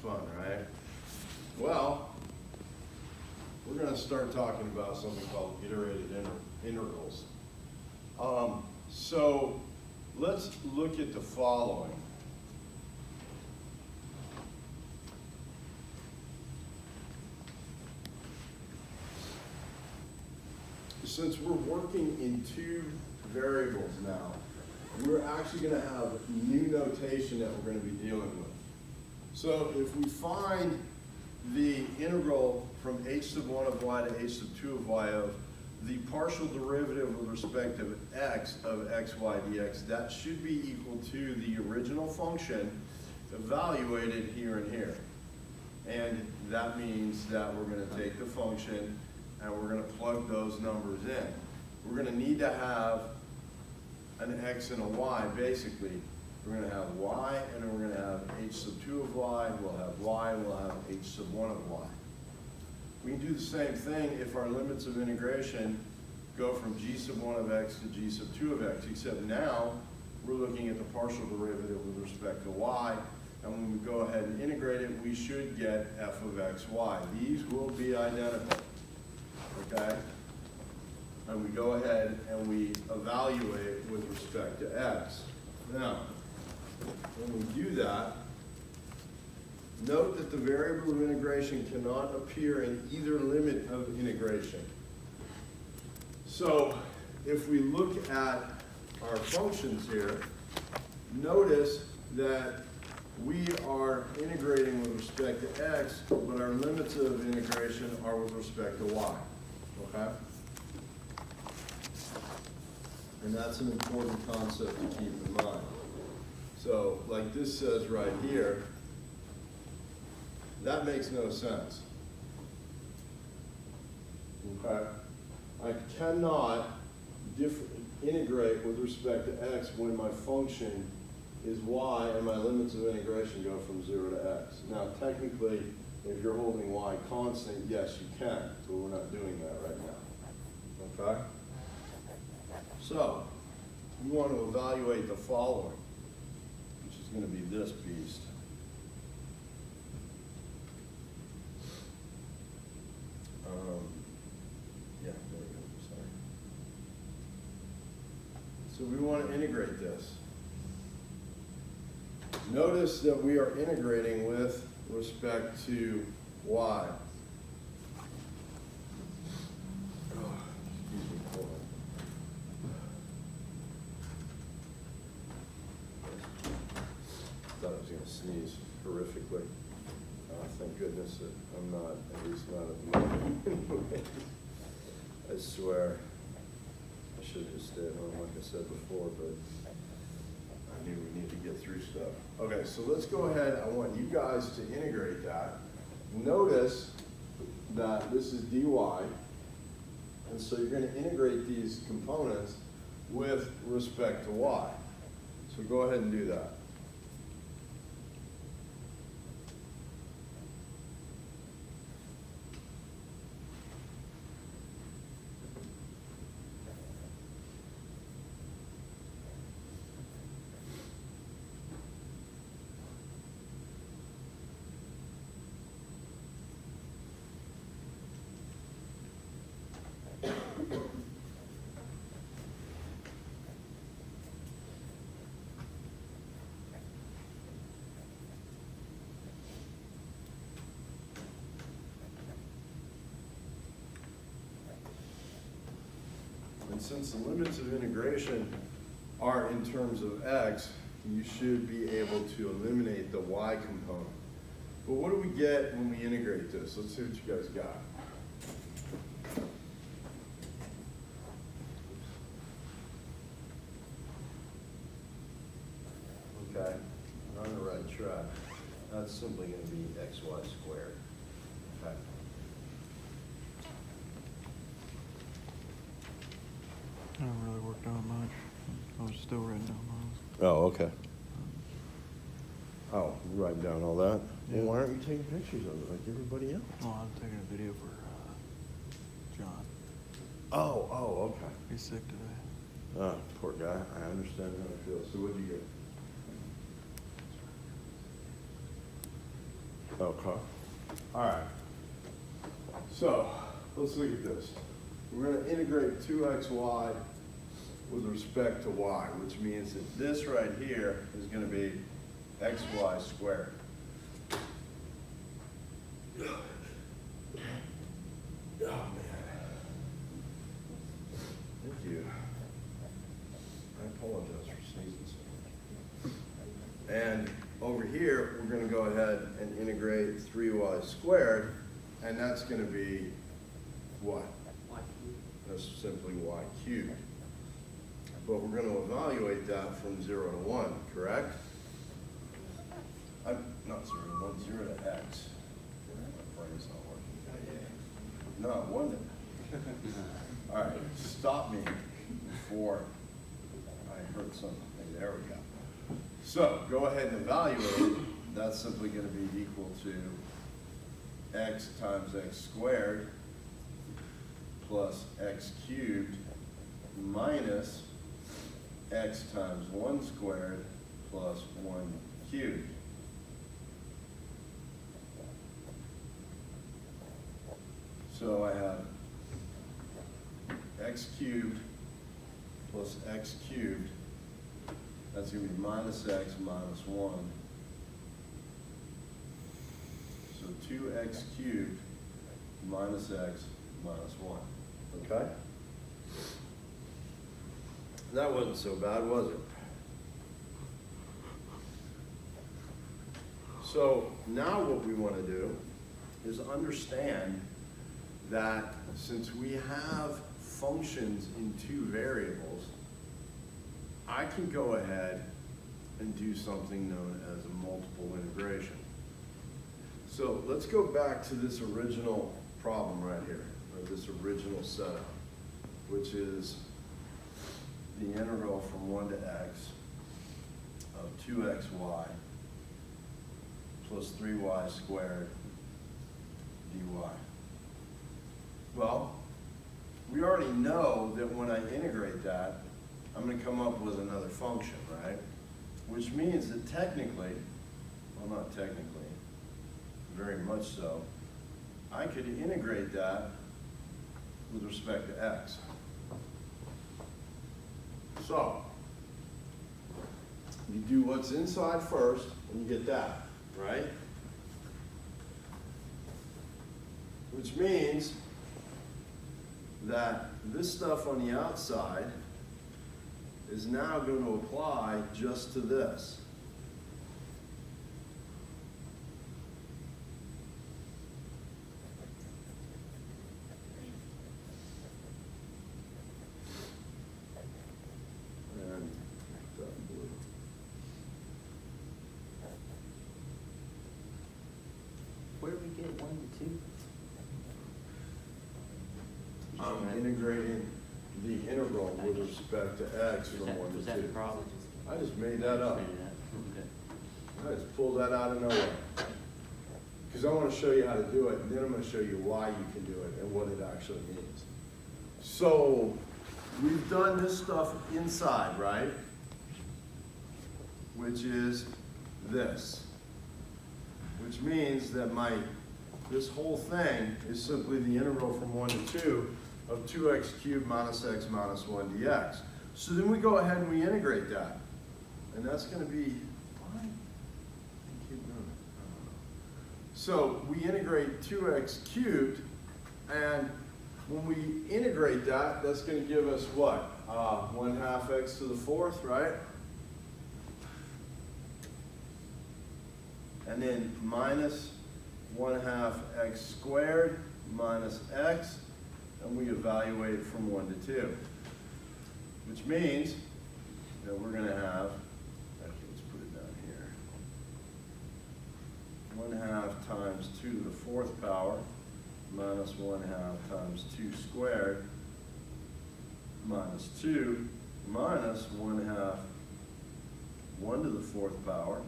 fun, right? Well, we're going to start talking about something called iterated integrals. So let's look at the following. Since we're working in two variables now, we're actually going to have new notation that we're going to be dealing with. So if we find the integral from h sub 1 of y to h sub 2 of y of the partial derivative with respect to x of xy dx, that should be equal to the original function evaluated here and here. And that means that we're going to take the function and we're going to plug those numbers in. We're going to need to have an x and a y, basically. We're going to have y, and then we're going to have h sub 2 of y, we'll have y, and we'll have h sub 1 of y. We can do the same thing if our limits of integration go from g sub 1 of x to g sub 2 of x, except now we're looking at the partial derivative with respect to y, and when we go ahead and integrate it, we should get f of x, y. These will be identical, okay? And we go ahead and we evaluate with respect to x. Now, when we do that, note that the variable of integration cannot appear in either limit of integration. So if we look at our functions here, notice that we are integrating with respect to x, but our limits of integration are with respect to y, okay? And that's an important concept to keep in mind. So, like this says right here, that makes no sense. Okay? I cannot integrate with respect to x when my function is y and my limits of integration go from 0 to x. Now, technically, if you're holding y constant, yes, you can, but we're not doing that right now. Okay? So, we want to evaluate the following, which is going to be this beast. Yeah, there we go, sorry. So we want to integrate this. Notice that we are integrating with respect to y. Thought I was going to sneeze horrifically. Thank goodness that I'm not, at least not at the moment. I swear, I should have stayed home like I said before, but I knew we needed to get through stuff. Okay, so let's go ahead. I want you guys to integrate that. Notice that this is dy, and so you're going to integrate these components with respect to y. So go ahead and do that. And since the limits of integration are in terms of x, you should be able to eliminate the y component. But what do we get when we integrate this? Let's see what you guys got. Okay, we're on the right track. That's simply going to be xy squared. Okay. I haven't really worked on much. I was still writing down those. Oh, okay. Oh, you writing down all that? Yeah. Well, why aren't you taking pictures of it like everybody else? Oh, I'm taking a video for John. Oh, okay. He's sick today. Oh, poor guy. I understand how it feels. So what'd you get? Okay. All right. So let's look at this. We're going to integrate 2xy with respect to y, which means that this right here is going to be xy squared. Oh, man. Thank you. I apologize for sneezing so much. And over here, we're going to go ahead and integrate 3y squared, and that's going to be what? That's simply y cubed. But we're going to evaluate that from 0 to 1, correct? Not 0 to 1, 0 to x. My brain's not working today. No, 1 to all right, stop me before I hurt something. There we go. So go ahead and evaluate. That's simply going to be equal to x times x squared plus x cubed minus x times 1 squared plus 1 cubed. So I have x cubed plus x cubed. That's going to be minus x minus 1. So 2x cubed minus x minus 1. Okay? That wasn't so bad, was it? So now what we want to do is understand that since we have functions in 2 variables, I can go ahead and do something known as a multiple integration. So let's go back to this original problem right here, or this original setup, which is the integral from 1 to x of 2xy plus 3y squared dy. Well, we already know that when I integrate that, I'm going to come up with another function, right? Which means that technically, well, not technically, very much so, I could integrate that with respect to x. So, you do what's inside first, and you get that, right? Which means that this stuff on the outside is now going to apply just to this. And that blue. Where do we get 1 to 2? I'm integrating the integral with respect to x from 1 to 2. Was that the problem? I just made that up. Okay. I just pulled that out of nowhere. Because I want to show you how to do it, and then I'm going to show you why you can do it and what it actually means. So we've done this stuff inside, right? Which is this. Which means that this whole thing is simply the integral from 1 to 2 of 2x cubed minus x minus 1 dx. So then we go ahead and we integrate that. And that's going to be, why? Keep doing it. So we integrate 2x cubed, and when we integrate that, that's going to give us what? 1/2 x to the 4th, right? And then minus 1/2 x squared minus x, and we evaluate from 1 to 2. Which means that we're going to have, actually let's put it down here, 1/2 times 2 to the 4th power minus 1/2 times 2 squared minus 2 minus 1/2 1 to the 4th power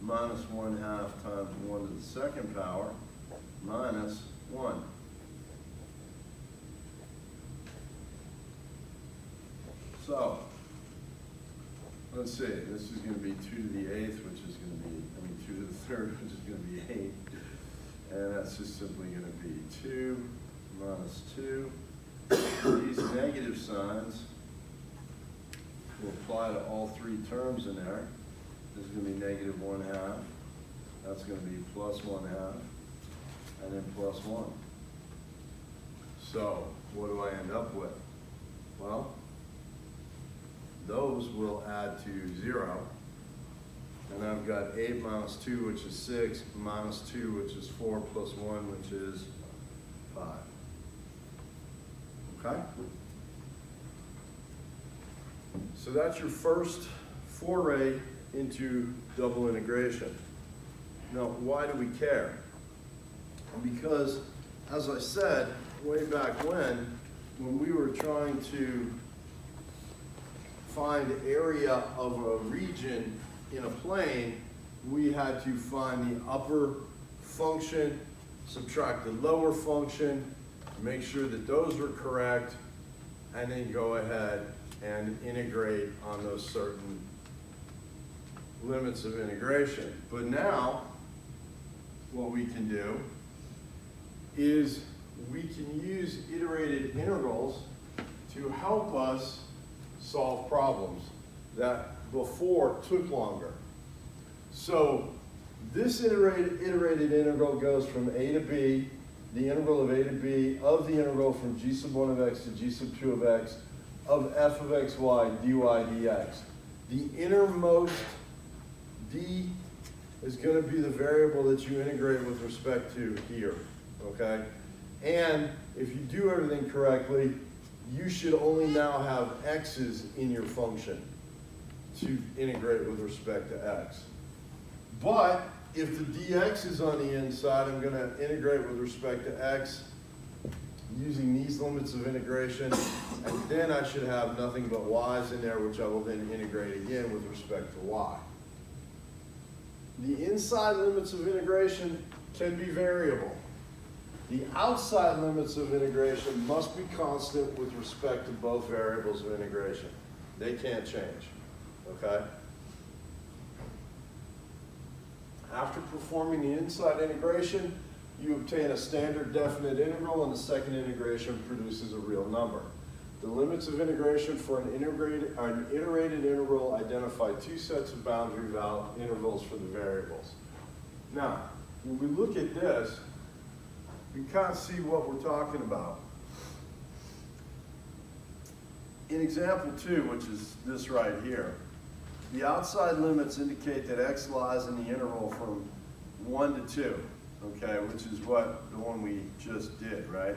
minus 1/2 times 1 to the 2nd power minus 1. So, let's see, this is going to be 2 to the 8th, which is going to be third, which is going to be 8. And that's just simply going to be 2 minus 2. These negative signs will apply to all 3 terms in there. This is going to be negative 1/2. That's going to be plus 1/2. And then plus 1. So what do I end up with? Well, those will add to 0. And I've got 8 minus 2, which is 6, minus 2, which is 4, plus 1, which is 5. Okay? So that's your first foray into double integration. Now, why do we care? Because, as I said, way back when we were trying to find area of a region in a plane, we had to find the upper function, subtract the lower function, make sure that those were correct, and then go ahead and integrate on those certain limits of integration. But now, what we can do is we can use iterated integrals to help us solve problems that before took longer. So this iterated integral goes from a to b, the integral of a to b of the integral from g sub 1 of x to g sub 2 of x of f of xy dy dx. The innermost d is going to be the variable that you integrate with respect to here, okay? And if you do everything correctly, you should only now have x's in your function to integrate with respect to x. But if the dx is on the inside, I'm going to integrate with respect to x using these limits of integration, and then I should have nothing but y's in there, which I will then integrate again with respect to y. The inside limits of integration can be variable. The outside limits of integration must be constant with respect to both variables of integration. They can't change, okay? After performing the inside integration, you obtain a standard definite integral, and the second integration produces a real number. The limits of integration for an iterated integral identify 2 sets of boundary intervals for the variables. Now, when we look at this, you can't see what we're talking about. In example 2, which is this right here, the outside limits indicate that x lies in the interval from 1 to 2, okay, which is what the one we just did, right?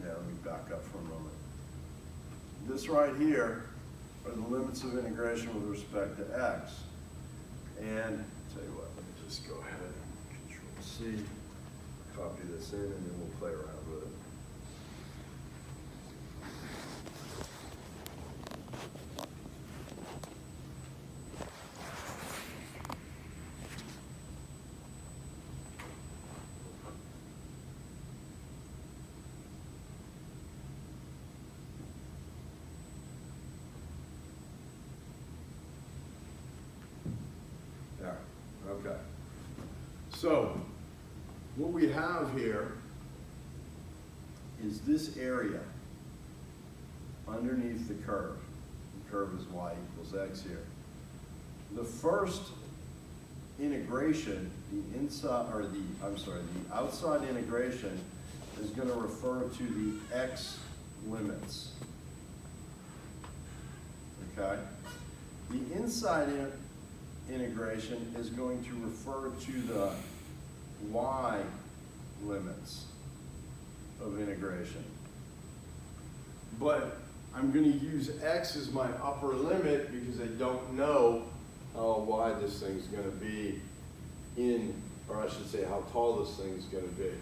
Yeah, let me back up for a moment. This right here are the limits of integration with respect to x. And tell you what, let me just go ahead and Control-C, copy this in, and then we'll play around with it. There, okay. So, what we have here is this area underneath the curve. The curve is y equals x here. The first integration, the outside integration is going to refer to the x limits. Okay? The inside integration is going to refer to the y limits of integration. But I'm going to use x as my upper limit because I don't know how wide this thing's going to be or I should say how tall this thing is going to be.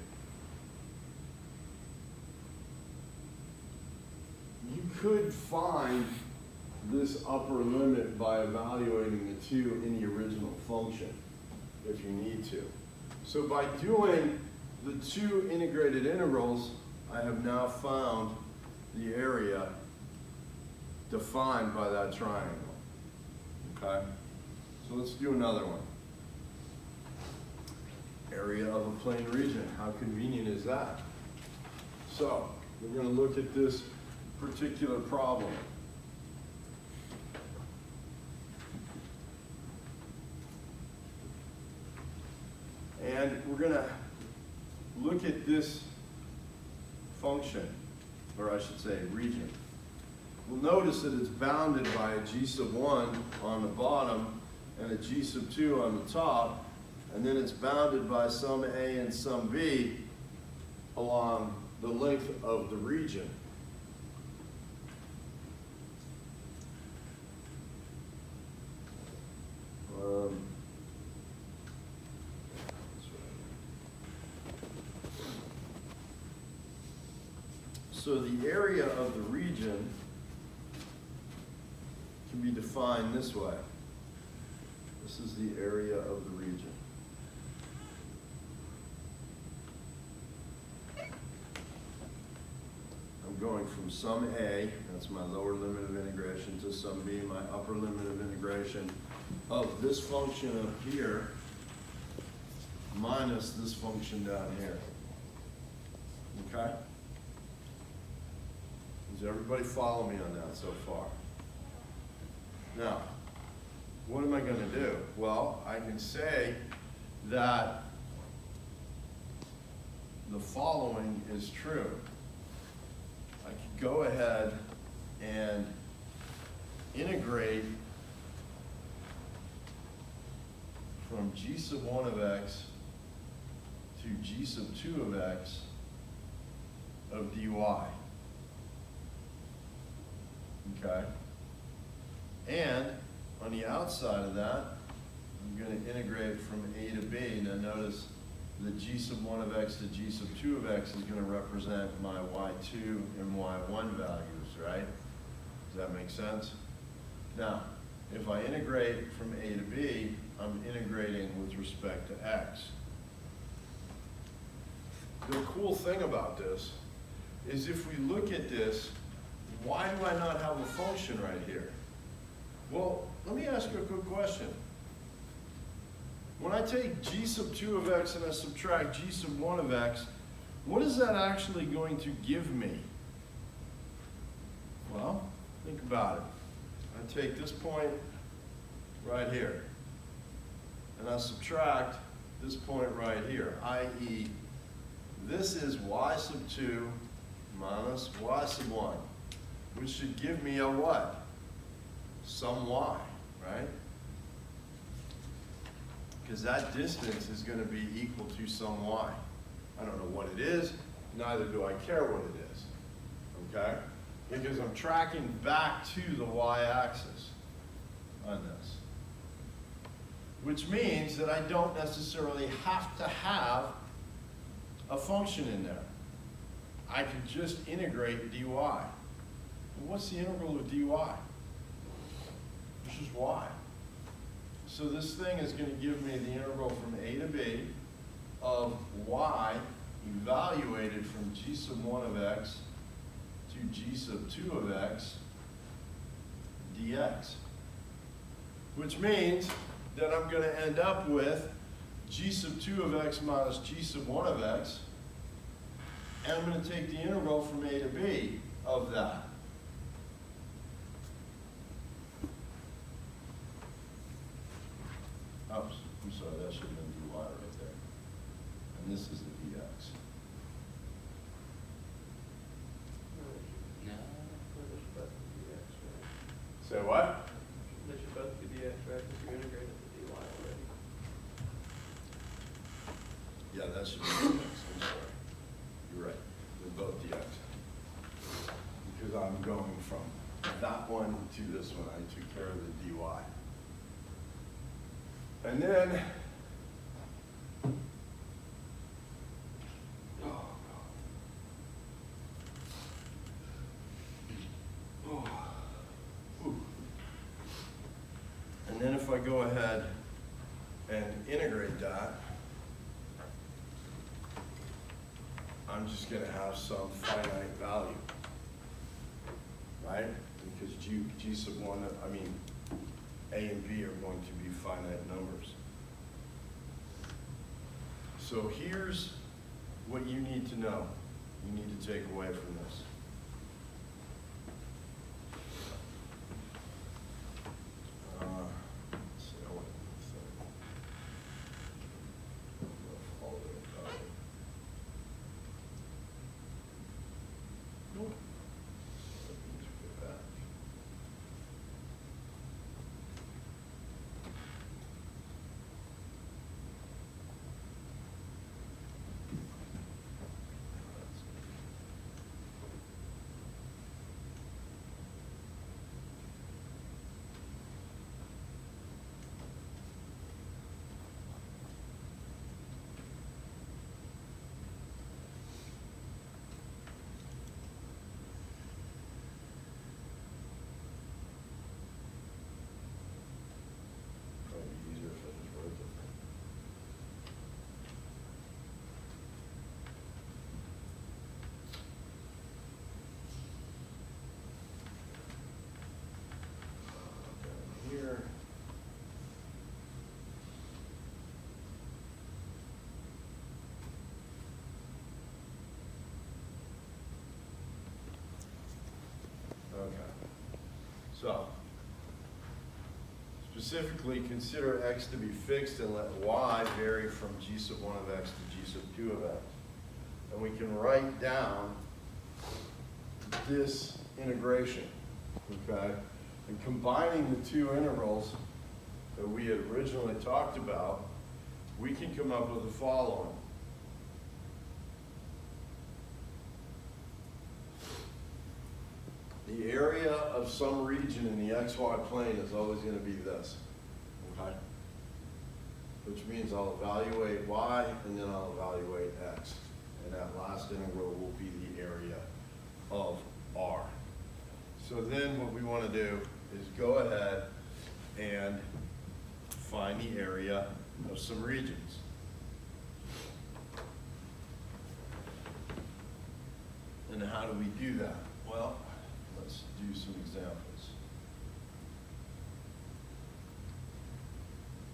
You could find this upper limit by evaluating the 2 in the original function if you need to. So by doing the 2 integrated integrals, I have now found the area defined by that triangle. Okay? So let's do another one. Area of a plane region. How convenient is that? So we're going to look at this particular problem. And we're going to look at this function, or I should say region. We'll notice that it's bounded by a g sub 1 on the bottom and a g sub 2 on the top, and then it's bounded by some a and some b along the length of the region. So the area of the region can be defined this way. This is the area of the region. I'm going from sum A, that's my lower limit of integration, to sum B, my upper limit of integration of this function up here minus this function down here. Okay? Does everybody follow me on that so far? Now, what am I going to do? Well, I can say that the following is true. I could go ahead and integrate from g sub 1 of x to g sub 2 of x of dy. Okay? And on the outside of that, I'm going to integrate from a to b. Now notice the g sub 1 of x to g sub 2 of x is going to represent my y2 and y1 values, right? Does that make sense? Now, if I integrate from a to b, I'm integrating with respect to x. The cool thing about this is if we look at this, why do I not have a function right here? Well, let me ask you a quick question. When I take g sub 2 of x and I subtract g sub 1 of x, what is that actually going to give me? Well, think about it. I take this point right here, and I subtract this point right here, i.e., this is y sub 2 minus y sub 1, which should give me a what? Some y, right? Because that distance is going to be equal to some y. I don't know what it is, neither do I care what it is, okay? Because I'm tracking back to the y-axis on this. Which means that I don't necessarily have to have a function in there. I can just integrate dy. Well, what's the integral of dy? It's just y. So this thing is going to give me the integral from a to b of y evaluated from g sub 1 of x to g sub 2 of x dx. Which means that I'm going to end up with g sub 2 of x minus g sub 1 of x, and I'm going to take the integral from a to b of that. Oops, I'm sorry, that should have been dy right there. And this is the dx. No, They should both be dx, right? Say what? They should both be dx, right? Because you're integrating the dy already. Yeah, that should be dx. I'm sorry. You're right. They're both dx. Because I'm going from that one to this one. I took care of the dy. And then, and then if I go ahead and integrate that, I'm just going to have some finite value, right? Because G sub 1, I mean, A and B are going to be finite So here's what you need to know, you need to take away from this. Let's see, I want to all the way up. Nope. Let me go back. Probably be easier if I just wrote it. Down here. Okay. So, specifically, consider x to be fixed and let y vary from g sub 1 of x to g sub 2 of x. And we can write down this integration, okay? And combining the two integrals that we had originally talked about, we can come up with the following. The area of some region in the xy plane is always going to be this, okay? Which means I'll evaluate y and then I'll evaluate x. And that last integral will be the area of R. So then what we want to do is go ahead and find the area of some regions. And how do we do that? Well, let's do some examples.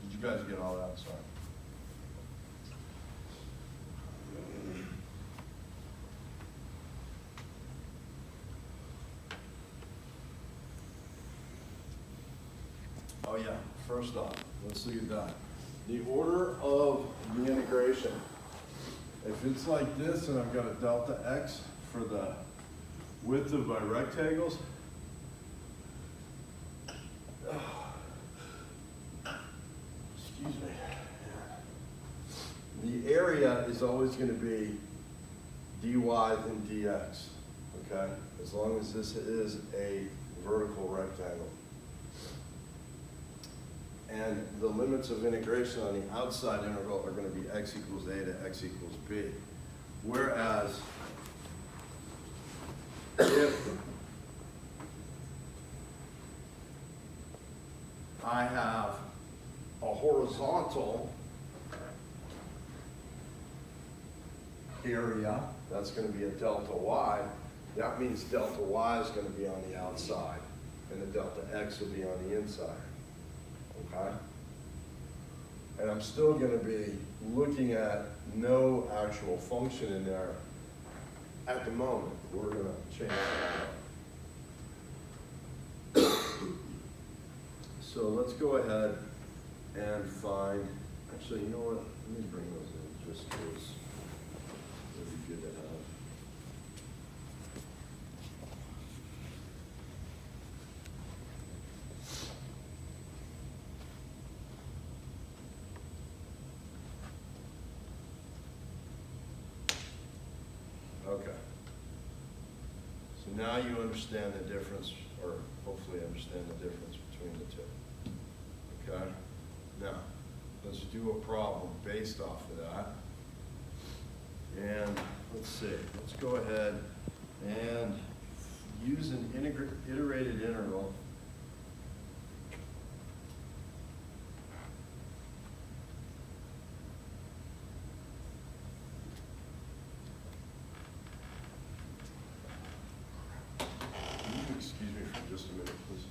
Did you guys get all that? Sorry. Oh yeah, first off, let's look at that. The order of the integration. If it's like this and I've got a delta x for the width of my rectangles, excuse me, the area is always going to be dy and dx, okay? As long as this is a vertical rectangle. And the limits of integration on the outside integral are going to be x equals a to x equals b. Whereas if I have a horizontal area, that's going to be a delta y, that means delta y is going to be on the outside and the delta x will be on the inside. Okay? And I'm still going to be looking at no actual function in there at the moment. We're going to change that. So let's go ahead and find, actually, you know what? Let me bring those in just because it would be good to have. Okay. So now you understand the difference, or hopefully understand the difference between the two. Okay? Now, let's do a problem based off of that. And let's see, let's go ahead and use an iterated integral. Excuse me for just a minute, please.